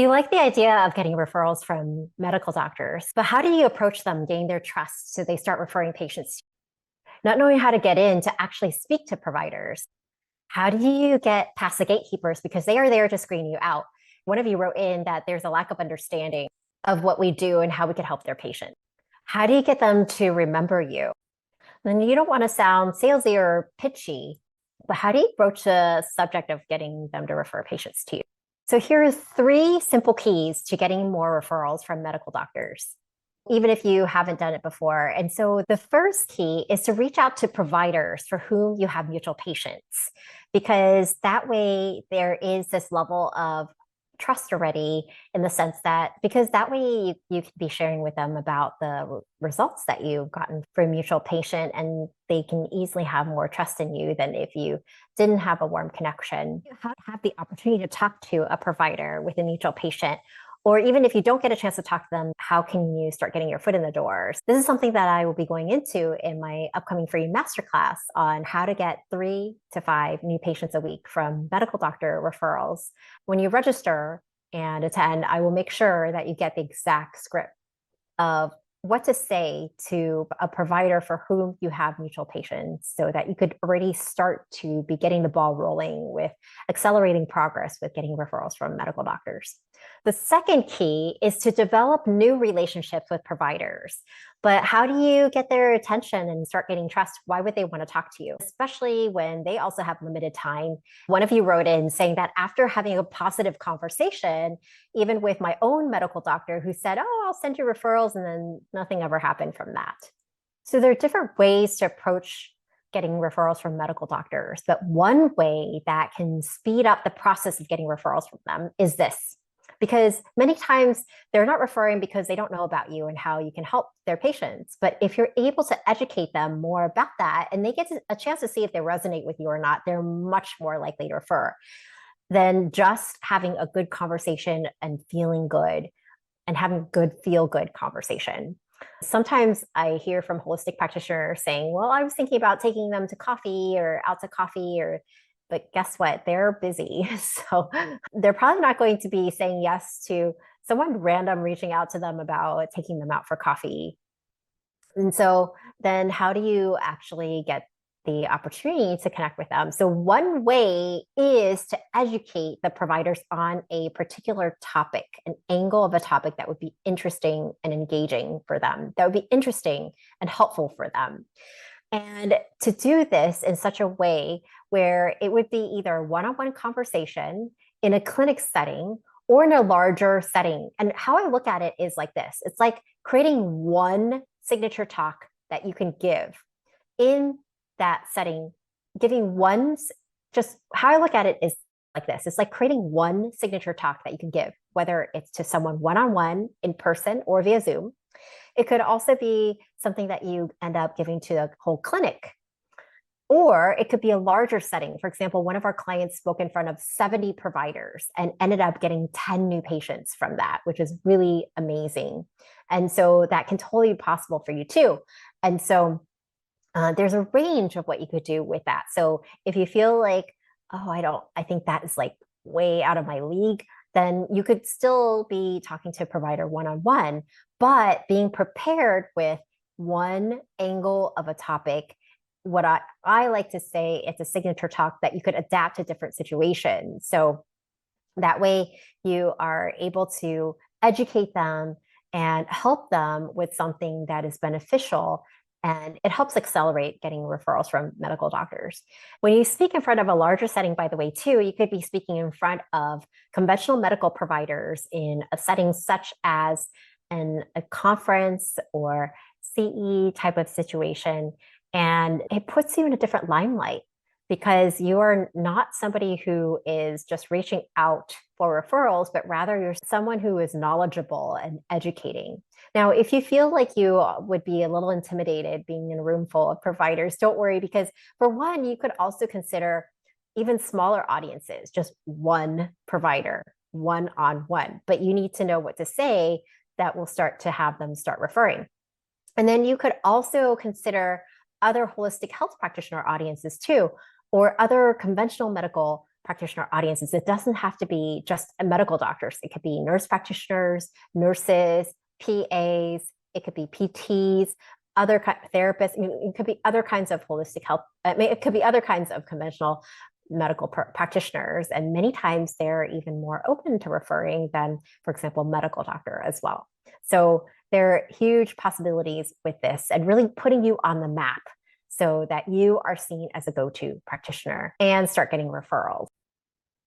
like the idea of getting referrals from medical doctors, but how do you approach them, gain their trust so they start referring patients to you? Not knowing how to get in to actually speak to providers. How do you get past the gatekeepers because they are there to screen you out? One of you wrote in that there's a lack of understanding of what we do and how we could help their patient. How do you get them to remember you? And you don't want to sound salesy or pitchy, but how do you broach the subject of getting them to refer patients to you? So here are three simple keys to getting more referrals from medical doctors, even if you haven't done it before. And so the first key is to reach out to providers for whom you have mutual patients, because that way there is this level of trust already, in the sense that because that way you can be sharing with them about the results that you've gotten from a mutual patient, and they can easily have more trust in you than if you didn't have a warm connection. You have the opportunity to talk to a provider with a mutual patient. Or even if you don't get a chance to talk to them, how can you start getting your foot in the doors? This is something that I will be going into in my upcoming free masterclass on how to get 3 to 5 new patients a week from medical doctor referrals. When you register and attend, I will make sure that you get the exact script of what to say to a provider for whom you have mutual patients, so that you could already start to be getting the ball rolling with accelerating progress with getting referrals from medical doctors. The second key is to develop new relationships with providers. But how do you get their attention and start getting trust? Why would they want to talk to you, especially when they also have limited time? One of you wrote in saying that after having a positive conversation, even with my own medical doctor who said, oh, I'll send you referrals, and then nothing ever happened from that. So there are different ways to approach getting referrals from medical doctors. But one way that can speed up the process of getting referrals from them is this. Because many times they're not referring because they don't know about you and how you can help their patients. But if you're able to educate them more about that, and they get a chance to see if they resonate with you or not, they're much more likely to refer than just having a good conversation and feeling good and having good, feel good conversation. Sometimes I hear from holistic practitioners saying, well, I was thinking about taking them to coffee or out to coffee, but guess what? They're busy. So they're probably not going to be saying yes to someone random reaching out to them about taking them out for coffee. And so then how do you actually get the opportunity to connect with them? So one way is to educate the providers on a particular topic, an angle of a topic that would be interesting and engaging for them, that would be interesting and helpful for them. And to do this in such a way where it would be either a one-on-one conversation in a clinic setting or in a larger setting. And how I look at it is like this. It's like creating one signature talk that you can give in that setting, giving one, just how I look at it is like this. It's like creating one signature talk that you can give, whether it's to someone one-on-one in person or via Zoom. It could also be something that you end up giving to the whole clinic. Or it could be a larger setting. For example, one of our clients spoke in front of 70 providers and ended up getting 10 new patients from that, which is really amazing. And so that can totally be possible for you too. And so there's a range of what you could do with that. So if you feel like, oh, I think that is like way out of my league, then you could still be talking to a provider one-on-one, but being prepared with one angle of a topic. What I like to say, it's a signature talk that you could adapt to different situations. So that way you are able to educate them and help them with something that is beneficial. And it helps accelerate getting referrals from medical doctors. When you speak in front of a larger setting, by the way, too, you could be speaking in front of conventional medical providers in a setting such as a conference or CE type of situation. And it puts you in a different limelight because you are not somebody who is just reaching out for referrals, but rather you're someone who is knowledgeable and educating. Now, if you feel like you would be a little intimidated being in a room full of providers, don't worry, because for one, you could also consider even smaller audiences, just one provider, one-on-one, but you need to know what to say that will start to have them start referring. And then you could also consider other holistic health practitioner audiences too, or other conventional medical practitioner audiences. It doesn't have to be just medical doctors. It could be nurse practitioners, nurses, PAs, it could be PTs, other therapists. It could be other kinds of holistic health. It could be other kinds of conventional medical practitioners. And many times they're even more open to referring than, for example, medical doctor as well. So there are huge possibilities with this and really putting you on the map so that you are seen as a go-to practitioner and start getting referrals.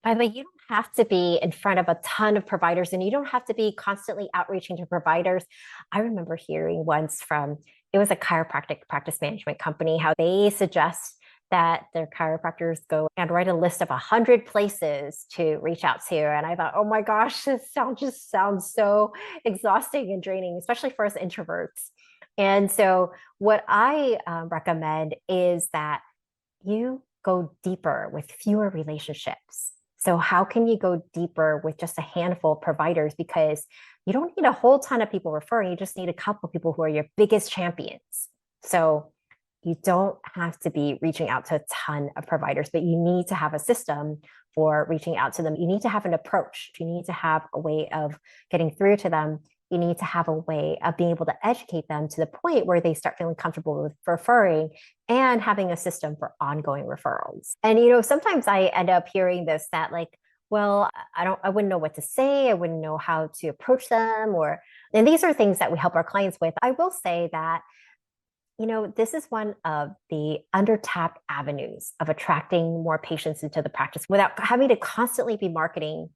By the way, you don't have to be in front of a ton of providers and you don't have to be constantly outreaching to providers. I remember hearing once from, it was a chiropractic practice management company, how they suggest that their chiropractors go and write a list of 100 places to reach out to. And I thought, oh my gosh, this just sounds so exhausting and draining, especially for us introverts. And so what I recommend is that you go deeper with fewer relationships. So how can you go deeper with just a handful of providers? Because you don't need a whole ton of people referring. You just need a couple of people who are your biggest champions. So you don't have to be reaching out to a ton of providers, but you need to have a system for reaching out to them. You need to have an approach. You need to have a way of getting through to them. You need to have a way of being able to educate them to the point where they start feeling comfortable with referring and having a system for ongoing referrals. And, sometimes I end up hearing this, that like, well, I wouldn't know what to say. I wouldn't know how to approach them, and these are things that we help our clients with. I will say that, this is one of the under-tapped avenues of attracting more patients into the practice without having to constantly be marketing,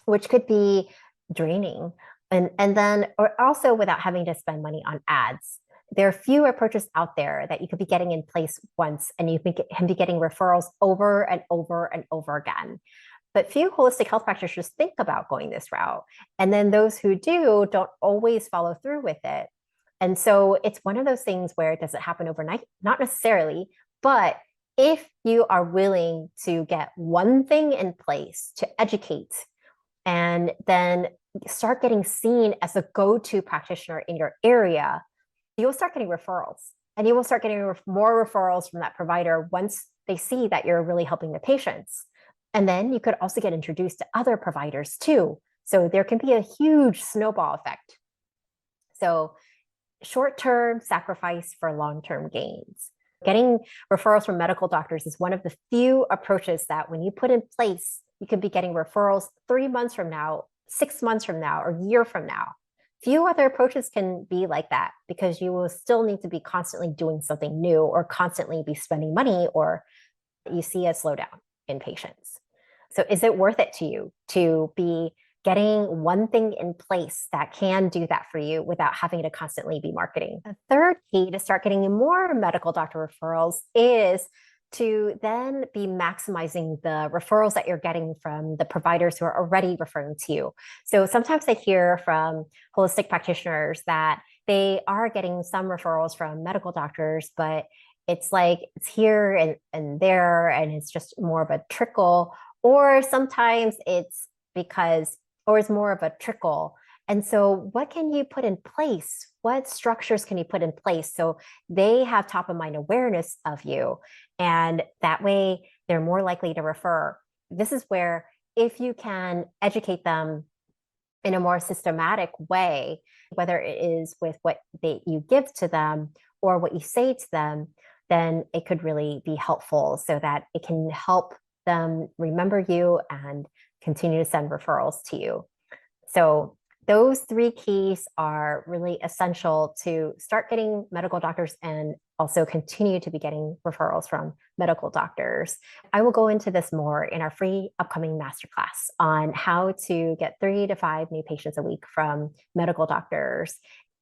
which could be draining. And then, or also without having to spend money on ads. There are few approaches out there that you could be getting in place once and you can be getting referrals over and over and over again. But few holistic health practitioners think about going this route. And then those who do don't always follow through with it. And so it's one of those things where does it happen overnight? Not necessarily, but if you are willing to get one thing in place to educate and then start getting seen as a go-to practitioner in your area, you'll start getting referrals and you will start getting more referrals from that provider once they see that you're really helping the patients. And then you could also get introduced to other providers too. So there can be a huge snowball effect. So short-term sacrifice for long-term gains. Getting referrals from medical doctors is one of the few approaches that when you put in place, you could be getting referrals 3 months from now, 6 months from now, or a year from now. Few other approaches can be like that because you will still need to be constantly doing something new or constantly be spending money, or you see a slowdown in patients. So is it worth it to you to be getting one thing in place that can do that for you without having to constantly be marketing? The third key to start getting more medical doctor referrals is to then be maximizing the referrals that you're getting from the providers who are already referring to you. So sometimes I hear from holistic practitioners that they are getting some referrals from medical doctors, but it's like it's here and there, and it's just more of a trickle, or sometimes it's more of a trickle. And so what can you put in place? What structures can you put in place so they have top of mind awareness of you? And that way they're more likely to refer. This is where if you can educate them in a more systematic way, whether it is with what you give to them or what you say to them, then it could really be helpful so that it can help them remember you and continue to send referrals to you. So those 3 keys are really essential to start getting medical doctors and also continue to be getting referrals from medical doctors. I will go into this more in our free upcoming masterclass on how to get 3 to 5 new patients a week from medical doctors.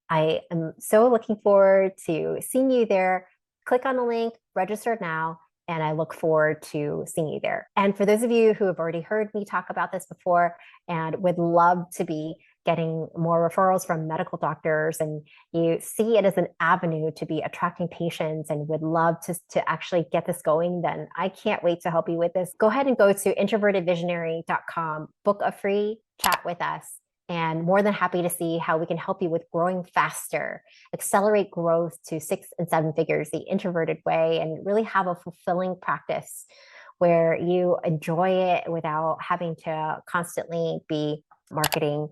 I am so looking forward to seeing you there. Click on the link, register now, and I look forward to seeing you there. And for those of you who have already heard me talk about this before and would love to be getting more referrals from medical doctors, and you see it as an avenue to be attracting patients and would love to actually get this going, then I can't wait to help you with this. Go ahead and go to introvertedvisionary.com, book a free chat with us, and more than happy to see how we can help you with growing faster, accelerate growth to 6 and 7 figures the introverted way, and really have a fulfilling practice where you enjoy it without having to constantly be marketing